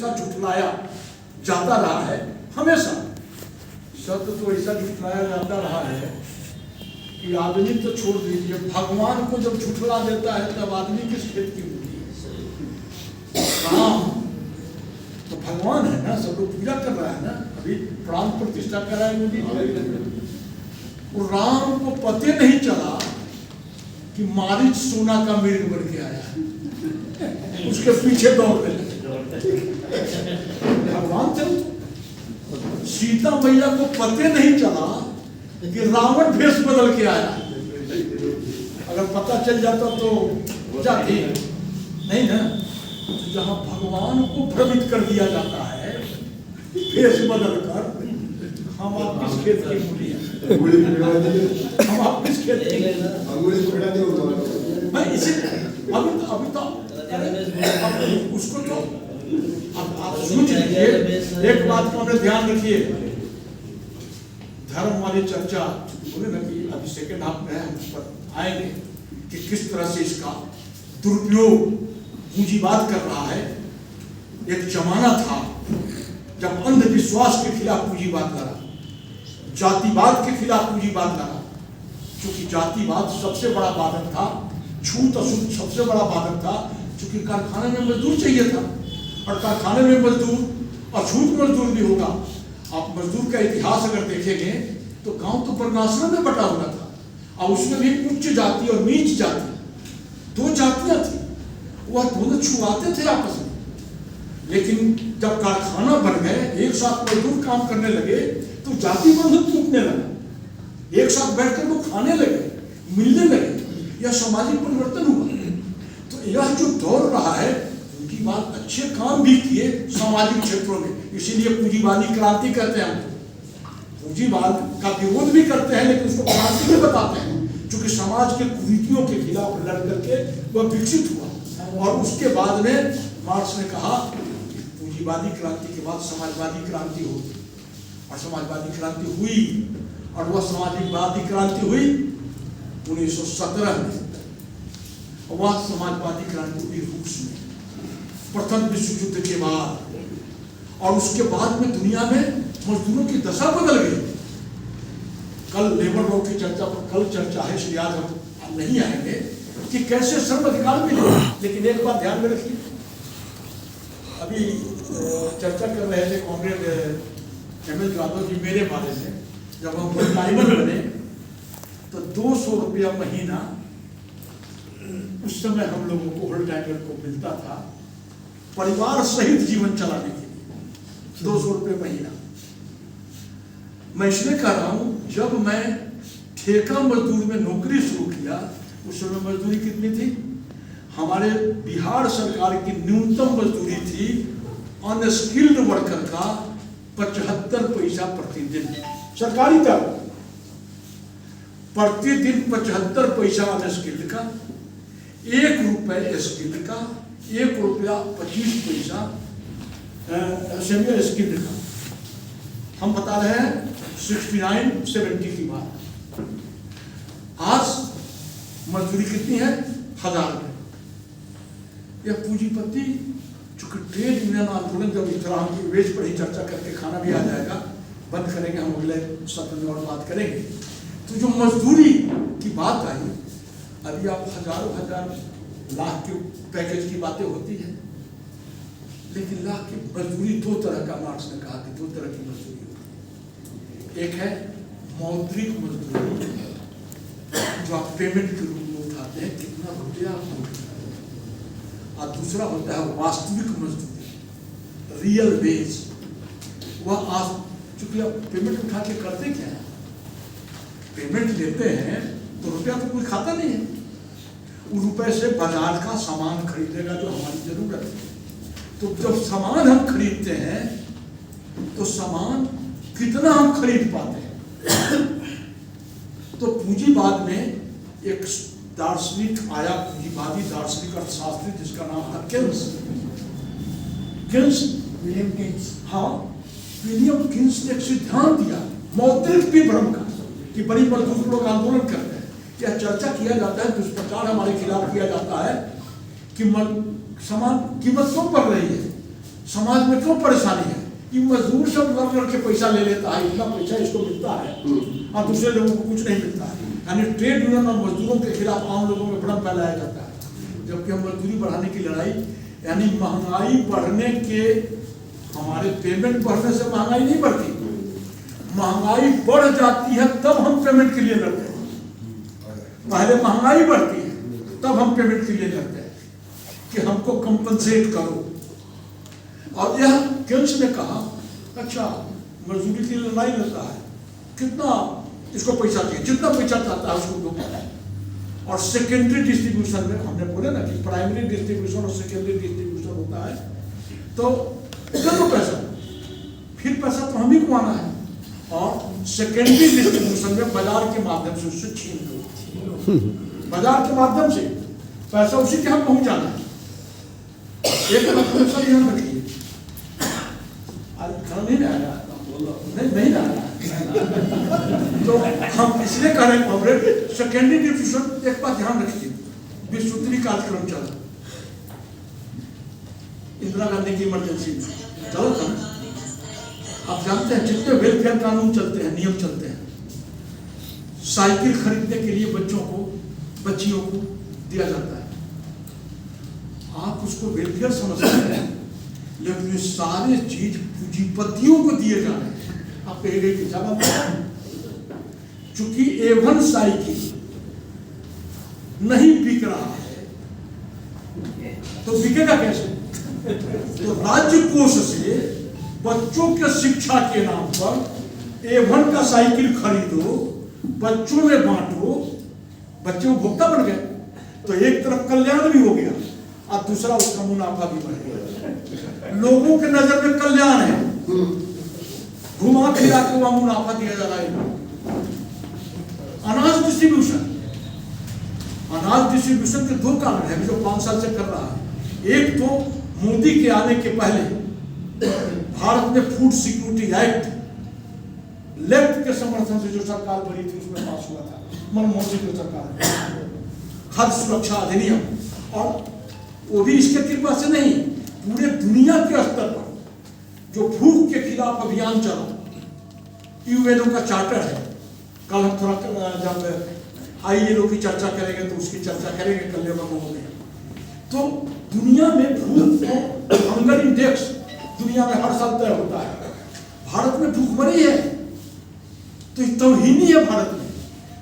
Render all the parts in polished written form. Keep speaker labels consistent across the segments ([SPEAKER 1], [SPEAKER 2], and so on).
[SPEAKER 1] ऐसा झुठलाया जाता रहा है हमेशा। सत्य तो ऐसा झुठलाया जाता रहा है कि आदमी तो छोड़ दीजिए, भगवान को जब झुठला देता है तब आदमी किस खेत की मूली है। राम तो भगवान है ना, सब लोग पूजा कर रहा है ना, अभी प्राण प्रतिष्ठा करा है मोदी। और राम को पते नहीं चला कि मारीच सोना का मृग बन के आया, उसके पीछे दौड़ने लगे। भगवान थे। सीता मैया को पते नहीं चला कि रावण भेष बदल के आया। अगर पता चल जाता तो जाती नहीं ना। तो जहां भगवान को भ्रमित कर दिया जाता है भेष बदल कर, हम आप किस खेत की मूली है, हम आप किस खेत की, मैं इसे अभी तो उसको तो अब आप सुन लीजिए। एक बात को हमें ध्यान रखिए, धर्म वाली चर्चा बोले ना कि अभी सेकेंड हाफ में हम उस पर आएंगे कि किस तरह से इसका दुरुपयोग पूंजीवाद कर रहा है। एक जमाना था जब अंधविश्वास के खिलाफ पूंजीवाद लड़ा, जातिवाद के खिलाफ पूंजीवाद लड़ा, क्योंकि जातिवाद सबसे बड़ा बाधक था, छूत अछूत सबसे बड़ा बाधक था, क्योंकि कारखाने में मजदूर चाहिए था, और कारखाने में मजदूर अछूत मजदूर भी होगा। आप मजदूर का इतिहास अगर देखेंगे तो गांव तो वर्णाश्रम में बटा हुआ था, और उसमें भी उच्च जाति और नीच जाति दो जातियां थी, वह दोनों छुआते थे आपस में। लेकिन जब कारखाना बन गए, एक साथ मजदूर काम करने लगे, तो जाति बंधन टूटने लगा, एक साथ बैठकर लोग खाने लगे, मिलने लगे, यह सामाजिक परिवर्तन हुआ। तो यह जो दौर रहा है, उनकी बात अच्छे काम भी किए सामाजिक क्षेत्रों में, इसीलिए पूंजीवादी क्रांति कहते हैं। हम पूंजीवाद का विरोध भी करते हैं, लेकिन उसको क्रांति भी बताते हैं, क्योंकि समाज के कुरीतियों के खिलाफ लड़ करके वह विकसित हुआ। और उसके बाद में मार्क्स ने कहा पूंजीवादी क्रांति के बाद समाजवादी क्रांति होगी, और समाजवादी क्रांति हुई, और वह समाजवादी क्रांति हुई 1917 में। वह समाजवादी क्रांति हुई रूस में प्रथम विश्व युद्ध के बाद, और उसके बाद में दुनिया में मजदूरों की दशा बदल गई। कल लेबर लॉ की चर्चा पर कल चर्चा है, इसलिए आज हम नहीं आएंगे कि कैसे श्रम अधिकार मिले। लेकिन एक बात ध्यान में रखिए, अभी चर्चा कर रहे थे कॉमरेड एमएल यादव जी मेरे बारे में, जब हम फुल टाइमर बने तो 200 रुपया महीना उस समय हम लोगों को फुल टाइमर को मिलता था, परिवार सहित जीवन चलाने के लिए 200 रुपये महीना। मैं इसलिए कह रहा हूं, जब मैं ठेका मजदूर में नौकरी शुरू किया, उस समय मजदूरी कितनी थी? हमारे बिहार सरकार की न्यूनतम मजदूरी थी अनस्किल्ड वर्कर का 75 पैसा प्रतिदिन, सरकारी दर प्रतिदिन 75 पैसा अनस्किल्ड का, 1 रुपये स्किल्ड का, 1 रुपया 25 पैसा सेमी स्किल्ड का। हम बता रहे हैं 69-70 की बात। आज मजदूरी कितनी है? 1000 रुपये। यह पूंजीपति, चूंकि ट्रेड यूनियन आंदोलन जब इस तरह की वेज पर ही चर्चा करके खाना भी आ जाएगा, बंद करेंगे हम अगले सत्र में और बात करेंगे। तो जो मजदूरी की बात आई, अभी आप हजारों हजार लाख के पैकेज की बातें होती है, लेकिन लाख की मजदूरी 2 तरह का, मार्क्स ने कहा कि 2 तरह की मजदूरी होती है। एक है मौद्रिक मजदूरी, जो आप पेमेंट के रूप में उठाते हैं, कितना रुपया आप उठाते हैं, और दूसरा होता है वास्तविक मजदूरी, रियल वेज। वह आज चूंकि आप पेमेंट उठा के करते क्या है, पेमेंट लेते हैं तो रुपया तो कोई खाता नहीं है, उस रुपए से बाजार का सामान खरीदेगा जो हमारी जरूरत है। तो जब सामान हम खरीदते हैं तो सामान कितना हम खरीद पाते हैं। तो पूंजीवाद में एक दार्शनिक आया, पूंजीवादी दार्शनिक अर्थशास्त्री, जिसका नाम था केन्स, विलियम केन्स। हाँ, विलियम केन्स ने एक सिद्धांत दिया मौद्रिक विभ्रम का, कि बड़ी मजदूर लोग आंदोलन करते हैं, क्या चर्चा किया जाता है, दुष्प्रचार हमारे खिलाफ किया जाता है कि सामान कीमत क्यों बढ़ रही है, समाज में क्यों परेशानी है कि मजदूर सब लड़ लड़ के पैसा ले लेता है, इतना पैसा इसको मिलता है और दूसरे लोगों को कुछ नहीं मिलता है। यानी ट्रेड यूनियन और मजदूरों के खिलाफ आम लोगों में भ्रम फैलाया जाता है, जबकि हम मजदूरी बढ़ाने की लड़ाई, यानी महंगाई बढ़ने के, हमारे पेमेंट बढ़ने से महंगाई नहीं बढ़ती, महंगाई बढ़ जाती है तब हम पेमेंट के लिए लड़ते हैं। पहले महंगाई बढ़ती है तब हम पेमेंट के लिए लड़ते हैं कि हमको कंपनसेट करो। और यह केंस ने कहा अच्छा मजदूरी की लड़ाई लड़ता है, कितना इसको पैसा चाहिए, जितना पैसा चाहता है उसको दो। और सेकेंडरी डिस्ट्रीब्यूशन में हमने बोले ना कि प्राइमरी डिस्ट्रीब्यूशन और सेकेंडरी डिस्ट्रीब्यूशन होता है, तो दे दो पैसा, फिर पैसा तो हम ही कमाना है। और सेकेंडरी डिस्ट्रीब्यूशन में बाजार के माध्यम से उससे छीन लो, बाजार के माध्यम से पैसा उसी के हम पहुंच जाना है। एक बात हमेशा ध्यान रखिए, नहीं रहा तो हम इसलिए कह रहे हैं कॉमरेड, सेकेंडरी डिस्ट्रीब्यूशन। एक बात ध्यान रखिए, विश्वोत्तरी कार्यक्रम चला, इंदिरा गांधी की इमरजेंसी में चलो था। आप जानते हैं जितने वेलफेयर कानून चलते हैं, नियम चलते हैं, साइकिल खरीदने के लिए बच्चों को, बच्चियों को दिया जाता है। आप उसको वेलफेयर समझते हैं, लेकिन ये सारे चीज पूंजीपतियों को दिए जा रहे हैं। आप कहेंगे कि जब चूंकि A1 साइकिल नहीं बिक रहा है तो बिकेगा कैसे? तो राज्य कोष से बच्चों के शिक्षा के नाम पर A1 का साइकिल खरीदो, बच्चों में बांटो, बच्चे उपभोक्ता बन गए, तो एक तरफ कल्याण भी हो गया और दूसरा उसका मुनाफा भी बढ़ गया। लोगों के नजर में कल्याण है, घुमा फिरा के वहां मुनाफा दिया जा रहा है। अनाज डिस्ट्रीब्यूशन, अनाज डिस्ट्रीब्यूशन के दो कारण है जो 5 साल से कर रहा है। एक तो मोदी के आने के पहले भारत में फूड सिक्योरिटी एक्ट लेफ्ट के समर्थन से जो सरकार बनी थी उसमें पास हुआ था, मनमोहन सिंह की सरकार, खाद्य सुरक्षा अधिनियम। और वो भी इसके कृपा से नहीं, पूरे दुनिया के स्तर पर जो भूख के खिलाफ अभियान चला, यूएनओ का चार्टर है। कल हम थोड़ा जब ILO की चर्चा करेंगे तो उसकी चर्चा करेंगे कल में। तो दुनिया में भूख, हंगर इंडेक्स दुनिया में हर साल तय होता है। भारत में भूखमरी है तो तौहीनी है भारत में।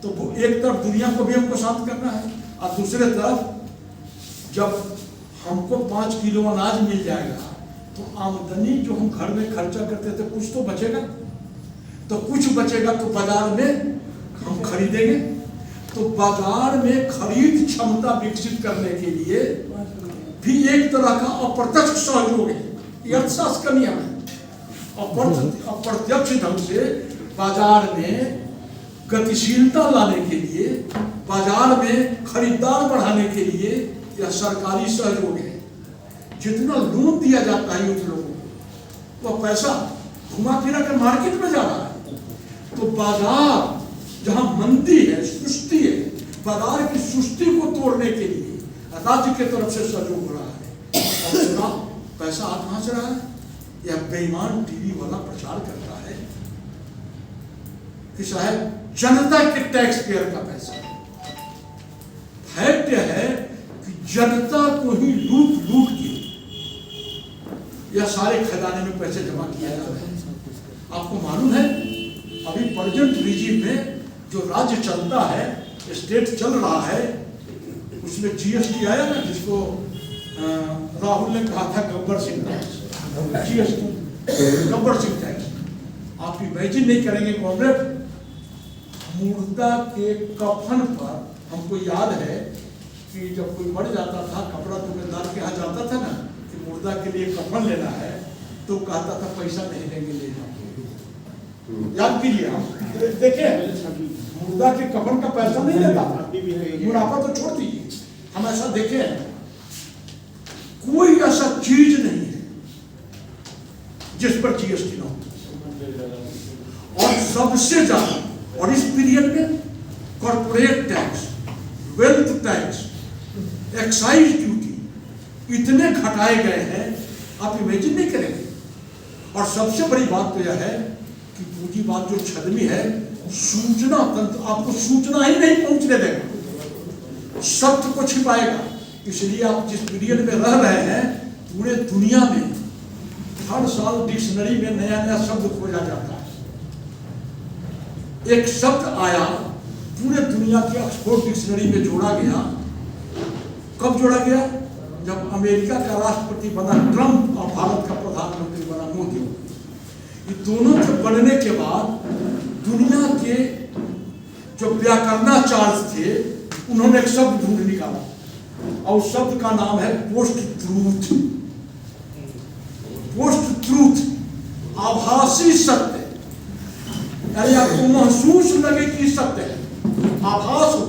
[SPEAKER 1] तो एक तरफ दुनिया को भी हमको शांत करना है और दूसरे तरफ जब हमको 5 किलो अनाज मिल जाएगा तो आमदनी जो हम घर में खर्चा करते थे कुछ तो बचेगा, तो कुछ बचेगा तो बाजार में हम खरीदेंगे। तो बाजार में खरीद क्षमता विकसित करने के लिए भी एक तरह का अप्रत्यक्ष सहयोग है, ये अर्थशास्त्र का नियम है। अप्रत्यक्ष ढंग से बाजार में गतिशीलता लाने के लिए, बाजार में खरीदार बढ़ाने के लिए यह सरकारी सहयोग है। जितना लोन दिया जाता है यूथ लोगों को, वह पैसा घुमा फिरा कर मार्केट में जा रहा है। तो बाजार जहां मंदी है, सुस्ती है, बाजार की सुस्ती को तोड़ने के लिए राज्य की तरफ से सहयोग हो रहा है। और उसका पैसा आ कहां से रहा है? यह बेईमान टीवी वाला प्रचार करता है कि शायद जनता के टैक्स पेयर का पैसा। फैक्ट है कि जनता को ही लूट लूट के यह सारे खजाने में पैसे जमा किया जा रहा है। आपको मालूम है अभी प्रेजेंट रिजीम में जो राज्य चलता है, स्टेट चल रहा है, उसमें GST आया ना, जिसको राहुल ने कहा था Gabbar Singh tax, GST Gabbar Singh tax. आप इमेजिन नहीं करेंगे कॉमरेड, मुर्दा के कफन पर, हमको याद है कि जब कोई मर जाता था, कपड़ा दुकानदार के यहाँ जाता था ना कि मुर्दा के लिए कफन लेना है, तो कहता था पैसा नहीं देंगे, ले जाओ। याद कीजिए, आप देखें मुर्दा के कफन का पैसा नहीं लेता, मुनाफा तो छोड़ दीजिए, हम ऐसा देखें कोई ऐसा चीज नहीं है जिस पर GST ना हो। और सबसे ज्यादा, और इस पीरियड में corporate tax, wealth tax, excise duty इतने घटाए गए हैं आप इमेजिन नहीं करेंगे। और सबसे बड़ी बात तो यह है कि पूंजीवाद जो छद्मी है, सूचना तंत्र आपको सूचना ही नहीं पहुंचने देगा, सत्य को छिपाएगा। इसलिए आप जिस पीरियड में रह रहे हैं, पूरे दुनिया में हर साल डिक्शनरी में नया नया शब्द खोजा जाता है। एक शब्द आया, पूरे दुनिया की ऑक्सफोर्ड डिक्शनरी में जोड़ा गया। कब जोड़ा गया? जब अमेरिका का राष्ट्रपति बना ट्रंप और भारत का प्रधानमंत्री बना मोदी। ये दोनों के बनने के बाद दुनिया के जो व्याकरणाचार्य थे, उन्होंने एक शब्द ढूंढ निकाला और उस शब्द का नाम है पोस्ट ट्रूथ। पोस्ट ट्रूथ, आभासी सत्य। यानी आपको महसूस लगे कि सत्य है, आभास हो,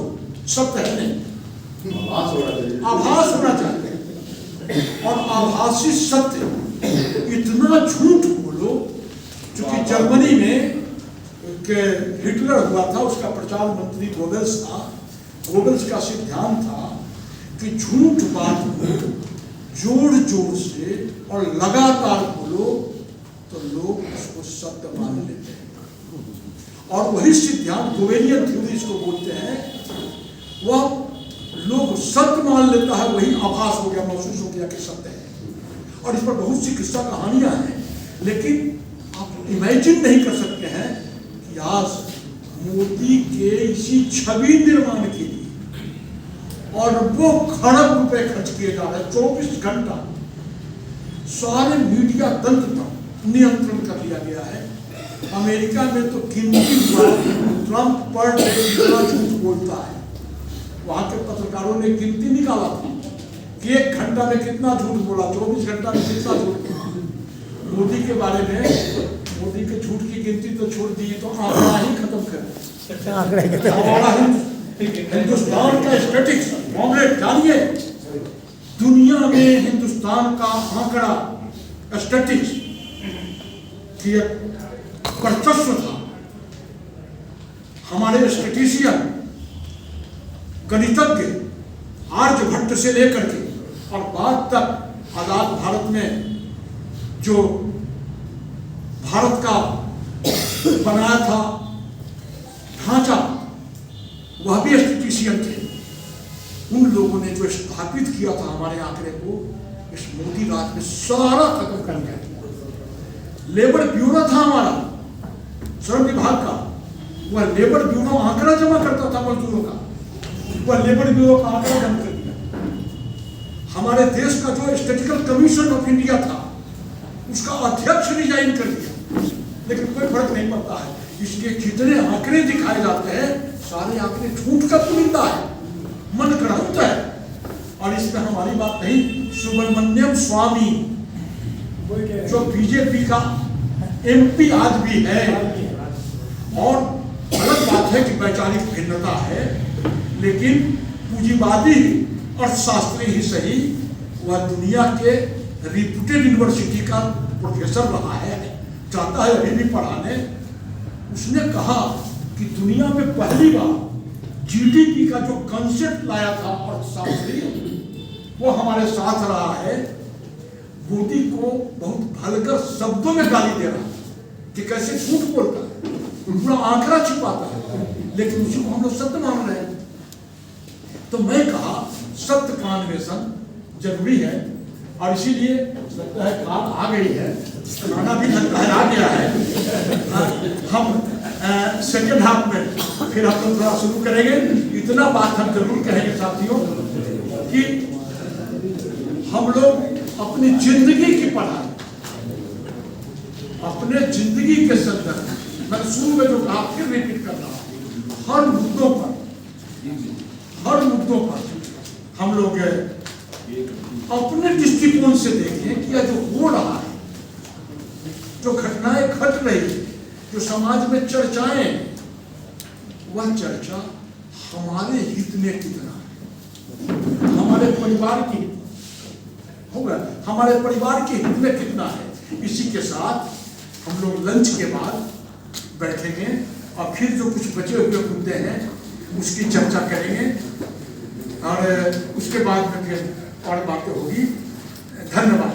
[SPEAKER 1] सत्य है नहीं, आभास होना चाहिए। और आभासी सत्य इतना झूठ बोलो, क्योंकि जर्मनी में के हिटलर हुआ था, उसका प्रचार मंत्री गोबेल्स था। गोबेल्स का सिद्धांत था कि झूठ बात को जोर जोर से और लगातार बोलो तो लोग उसको सत्य मान लेते हैं। और वही सिद्धांत गोबेलियन थ्योरी इसको बोलते हैं, वह लोग सत्य मान लेता है, वही आभास हो गया, महसूस हो गया कि सत्य है। और इस पर बहुत सी किस्सा कहानियां हैं, लेकिन आप इमेजिन नहीं कर सकते हैं कि आज मोदी के इसी छवि निर्माण के लिए और वो खरब रुपए खर्च किए जा रहे हैं। 24 घंटा सारे मीडिया तंत्र पर नियंत्रण कर लिया गया है। अमेरिका में तो गिनती ट्रंप पर डे कितना झूठ बोलता है, वहां के पत्रकारों ने गिनती निकाला था कि 1 घंटा में कितना झूठ बोला, 24 घंटा में कितना झूठ बोला। मोदी के बारे में, मोदी के झूठ की गिनती तो छोड़ दी, तो आंकड़ा ही खत्म कर हमारा हिंदुस्तान का स्टैटिक्स मामले जानिए। दुनिया में हिंदुस्तान का आंकड़ा स्टैटिक्स की वर्चस्व था। हमारे स्टैटिशियन, गणितज्ञ आर्यभट्ट से लेकर के और बाद तक आजाद भारत में जो भारत का बनाया था ढांचा, वह भी स्टैटिशियन थे। उन लोगों ने जो स्थापित किया था हमारे आंकड़े को, इस मोदी राज में सारा खत्म कर दिया। लेबर ब्यूरो था हमारा, श्रम विभाग का, वह लेबर ब्यूरो आंकड़ा जमा करता था मजदूरों का, वह लेबर ब्यूरो का आंकड़ा जमा कर दिया। हमारे देश का जो स्टैटिस्टिकल कमीशन ऑफ इंडिया था, उसका अध्यक्ष रिजाइन कर दिया, लेकिन कोई फर्क नहीं पड़ता है। इसके जितने आंकड़े दिखाए जाते हैं, सारे आंकड़े झूठ का पुलिंदा है, मन गढ़ंत है। और इसमें हमारी बात नहीं, सुब्रमण्यम स्वामी जो बीजेपी का एमपी आज भी है, और अलग बात है कि वैचारिक भिन्नता है, लेकिन पूंजीवादी अर्थशास्त्री ही सही, वह दुनिया के रिप्यूटेड यूनिवर्सिटी का प्रोफेसर रहा है, चाहता है अभी भी पढ़ाने। उसने कहा कि दुनिया में पहली बार जीडीपी का जो कंसेप्ट लाया था अर्थशास्त्री, वो हमारे साथ रहा है। मोदी को बहुत भलकर शब्दों में गाली दे रहा है कि कैसे झूठ बोलता है, पूरा आंकड़ा छिपाता है, लेकिन उसी को हम लोग सत्य मान रहे हैं। तो मैं कहा सत्य का अन्वेषण जरूरी है, और इसीलिए लगता है कार आ गई है, खाना भी लगता है आ गया है। हम सेकेंड हाफ में फिर हम लोग थोड़ा शुरू करेंगे। इतना बात हम जरूर कहेंगे साथियों कि हम लोग अपनी जिंदगी की पढ़ाई, अपने जिंदगी के संदर्भ, मैं शुरू में जो कहा फिर रिपीट कर रहा हूं, हर मुद्दों पर हम लोग अपने दृष्टिकोण से देखें कि यह जो हो रहा है, जो घटनाएं घट रही है, जो समाज में चर्चाएं, वह चर्चा हमारे हित में कितना है, हमारे परिवार की होगा, हमारे परिवार के हित में कितना है। इसी के साथ हम लोग लंच के बाद बैठेंगे और फिर जो कुछ बचे हुए मुद्दे हैं उसकी चर्चा करेंगे, और उसके बाद में फिर और बातें होगी। धन्यवाद।